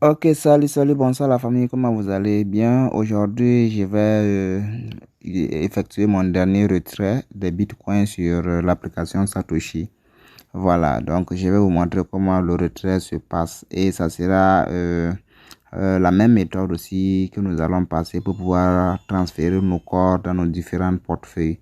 Ok, salut, bonsoir la famille, comment vous allez? Bien, aujourd'hui, je vais effectuer mon dernier retrait des bitcoins sur l'application Satoshi. Voilà, donc je vais vous montrer comment le retrait se passe et ça sera la même méthode aussi que nous allons passer pour pouvoir transférer nos corps dans nos différents portefeuilles.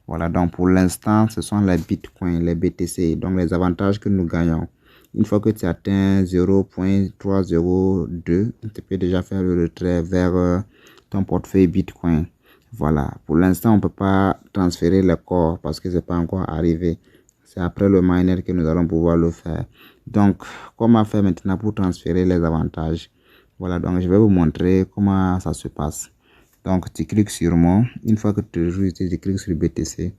Voilà, donc pour l'instant, ce sont les bitcoins, les BTC, donc les avantages que nous gagnons. Une fois que tu atteins 0.302, tu peux déjà faire le retrait vers ton portefeuille Bitcoin. Voilà. Pour l'instant, on ne peut pas transférer les corps parce que ce n'est pas encore arrivé. C'est après le miner que nous allons pouvoir le faire. Donc, comment faire maintenant pour transférer les avantages? Voilà, donc je vais vous montrer comment ça se passe. Donc, tu cliques sur moi. Une fois que tu cliques sur BTC,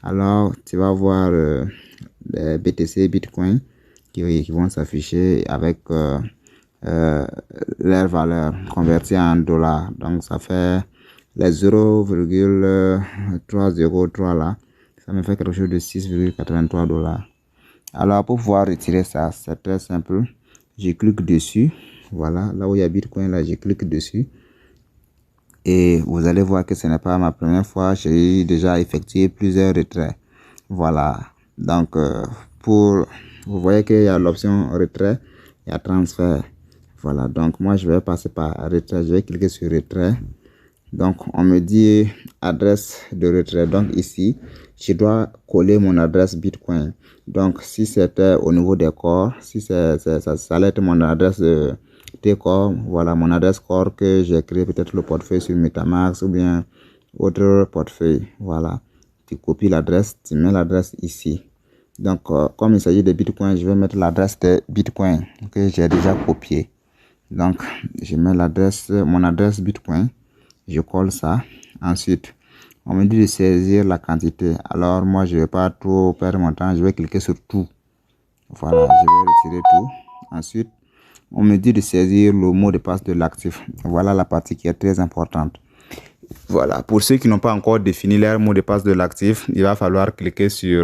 alors tu vas voir les BTC Bitcoin qui vont s'afficher avec leur valeur convertie en dollars. Donc, ça fait les 0,303 là. Ça me fait quelque chose de 6,83 dollars. Alors, pour pouvoir retirer ça, c'est très simple. Je clique dessus. Voilà, là où il y a Bitcoin, là, je clique dessus. Et vous allez voir que ce n'est pas ma première fois. J'ai déjà effectué plusieurs retraits. Voilà. Donc, vous voyez qu'il y a l'option retrait, il y a transfert. Voilà. Donc, moi, je vais passer par retrait. Je vais cliquer sur retrait. Donc, on me dit adresse de retrait. Donc, ici, je dois coller mon adresse Bitcoin. Donc, si c'était au niveau des corps, si ça allait être mon adresse T-corps, voilà mon adresse corps que j'ai créé peut-être le portefeuille sur Metamask ou bien autre portefeuille. Voilà. Tu copies l'adresse, tu mets l'adresse ici. Donc, comme il s'agit de Bitcoin, je vais mettre l'adresse de Bitcoin que j'ai déjà copié. Donc, je mets mon adresse Bitcoin. Je colle ça. Ensuite, on me dit de saisir la quantité. Alors, moi, je ne vais pas trop perdre mon temps. Je vais cliquer sur tout. Voilà, je vais retirer tout. Ensuite, on me dit de saisir le mot de passe de l'actif. Voilà la partie qui est très importante. Voilà, pour ceux qui n'ont pas encore défini leur mot de passe de l'actif, il va falloir cliquer sur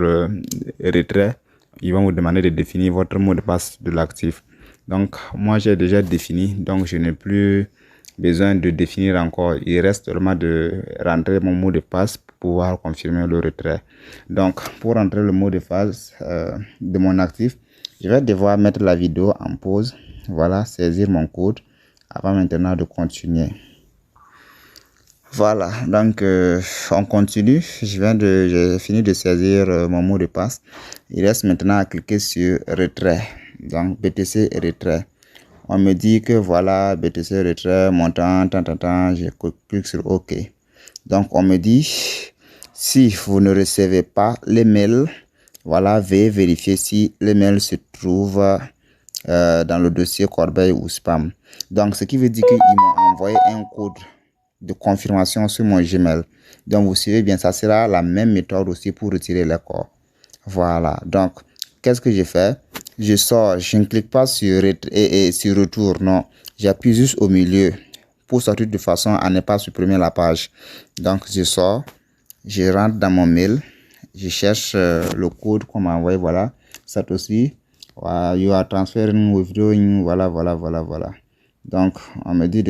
retrait. Ils vont vous demander de définir votre mot de passe de l'actif. Donc, moi, j'ai déjà défini, donc je n'ai plus besoin de définir encore. Il reste seulement de rentrer mon mot de passe pour pouvoir confirmer le retrait. Donc, pour rentrer le mot de passe de mon actif, je vais devoir mettre la vidéo en pause. Voilà, saisir mon code avant maintenant de continuer. Voilà, donc on continue. J'ai fini de saisir mon mot de passe. Il reste maintenant à cliquer sur retrait. Donc BTC retrait. On me dit que voilà, BTC retrait, montant, tant. Je clique sur OK. Donc on me dit, si vous ne recevez pas l'email, voilà, veuillez vérifier si l'email se trouve dans le dossier corbeille ou spam. Donc ce qui veut dire qu'ils m'ont envoyé un code de confirmation sur mon Gmail. Donc, vous suivez bien, ça sera la même méthode aussi pour retirer les corps. Voilà. Donc, qu'est-ce que j'ai fait? Je sors, je ne clique pas sur retour, non. J'appuie juste au milieu pour sortir de façon à ne pas supprimer la page. Donc, je sors, je rentre dans mon mail, je cherche le code qu'on m'a envoyé, voilà. Ça aussi, you are transferring, withdrawing, voilà. Donc, on me dit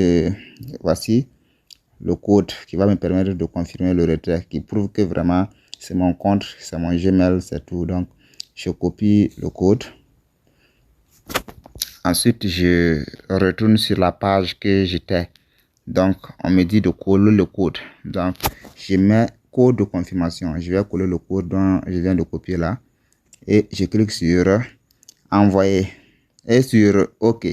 voici le code qui va me permettre de confirmer le retrait, qui prouve que vraiment c'est mon compte, c'est mon Gmail, c'est tout. Donc, je copie le code. Ensuite, je retourne sur la page que j'étais. Donc, on me dit de coller le code. Donc, je mets code de confirmation. Je vais coller le code dont je viens de copier là. Et je clique sur envoyer. Et sur OK.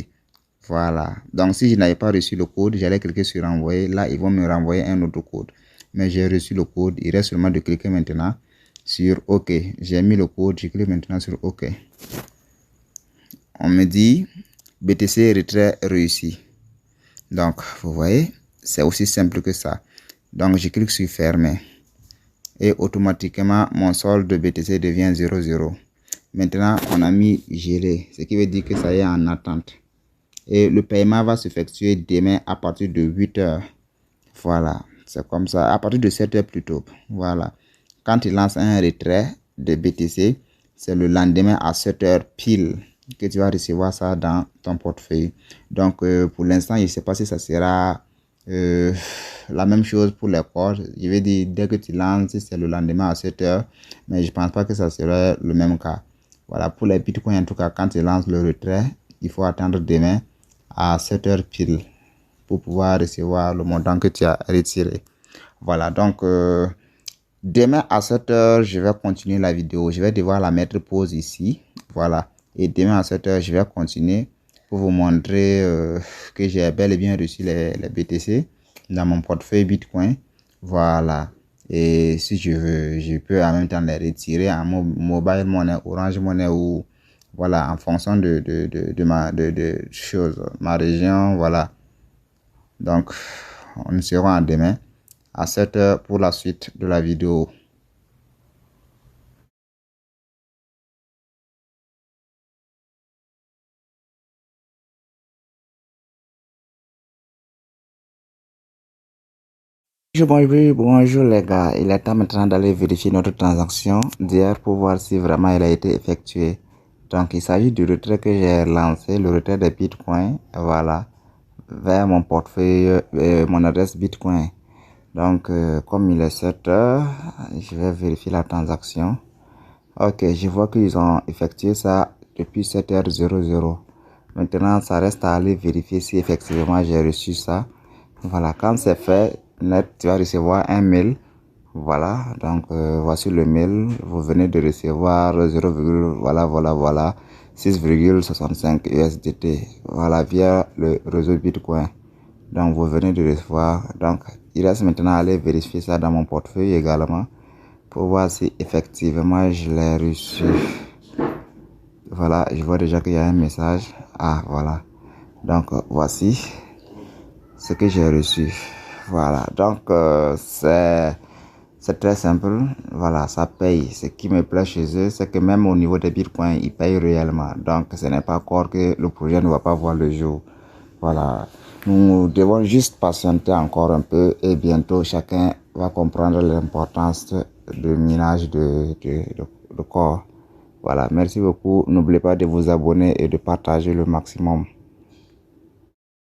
Voilà. Donc, si je n'avais pas reçu le code, j'allais cliquer sur envoyer. Là, ils vont me renvoyer un autre code. Mais j'ai reçu le code. Il reste seulement de cliquer maintenant sur OK. J'ai mis le code. Je clique maintenant sur OK. On me dit BTC retrait réussi. Donc, vous voyez, c'est aussi simple que ça. Donc, je clique sur fermer. Et automatiquement, mon solde de BTC devient 0,0. Maintenant, on a mis gelé. Ce qui veut dire que ça y est en attente. Et le paiement va s'effectuer demain à partir de 8 heures. Voilà, c'est comme ça. À partir de 7 heures plutôt. Voilà. Quand il lance un retrait de BTC, c'est le lendemain à 7 heures pile. que tu vas recevoir ça dans ton portefeuille. Donc, pour l'instant, je ne sais pas si ça sera la même chose pour les corps. Je vais dire, dès que tu lances, c'est le lendemain à 7 heures. Mais je ne pense pas que ça sera le même cas. Voilà, pour les bitcoins, en tout cas, quand tu lances le retrait, il faut attendre demain à 7 heures pile pour pouvoir recevoir le montant que tu as retiré. Voilà, donc demain à 7 heures, je vais continuer la vidéo. Je vais devoir la mettre pause ici. Voilà. Et demain à 7 heures, je vais continuer pour vous montrer que j'ai bel et bien reçu les BTC dans mon portefeuille Bitcoin. Voilà. Et si je veux, je peux en même temps les retirer en mobile money, Orange Money ou voilà, en fonction de ma région. Voilà. Donc, on sera demain à 7 heures pour la suite de la vidéo. Bonjour les gars, il est temps maintenant d'aller vérifier notre transaction d'hier pour voir si vraiment elle a été effectuée. Donc il s'agit du retrait que j'ai lancé, le retrait des bitcoins, voilà, vers mon portefeuille, mon adresse bitcoin. Donc comme il est 7 heures, je vais vérifier la transaction. Ok, je vois qu'ils ont effectué ça depuis 7h00. Maintenant, ça reste à aller vérifier si effectivement j'ai reçu ça. Voilà, quand c'est fait, net, tu vas recevoir un mail. Voilà, donc voici le mail. Vous venez de recevoir 0, voilà, 6,65 USDT. Voilà, via le réseau Bitcoin. Donc, vous venez de recevoir. Donc, il reste maintenant à aller vérifier ça dans mon portefeuille également pour voir si effectivement je l'ai reçu. Voilà, je vois déjà qu'il y a un message. Ah, voilà. Donc, voici ce que j'ai reçu. Voilà, donc c'est très simple. Voilà, ça paye. Ce qui me plaît chez eux, c'est que même au niveau des bitcoins, ils payent réellement. Donc, ce n'est pas encore que le projet ne va pas voir le jour. Voilà, nous devons juste patienter encore un peu et bientôt chacun va comprendre l'importance du minage de corps. Voilà, merci beaucoup. N'oubliez pas de vous abonner et de partager le maximum.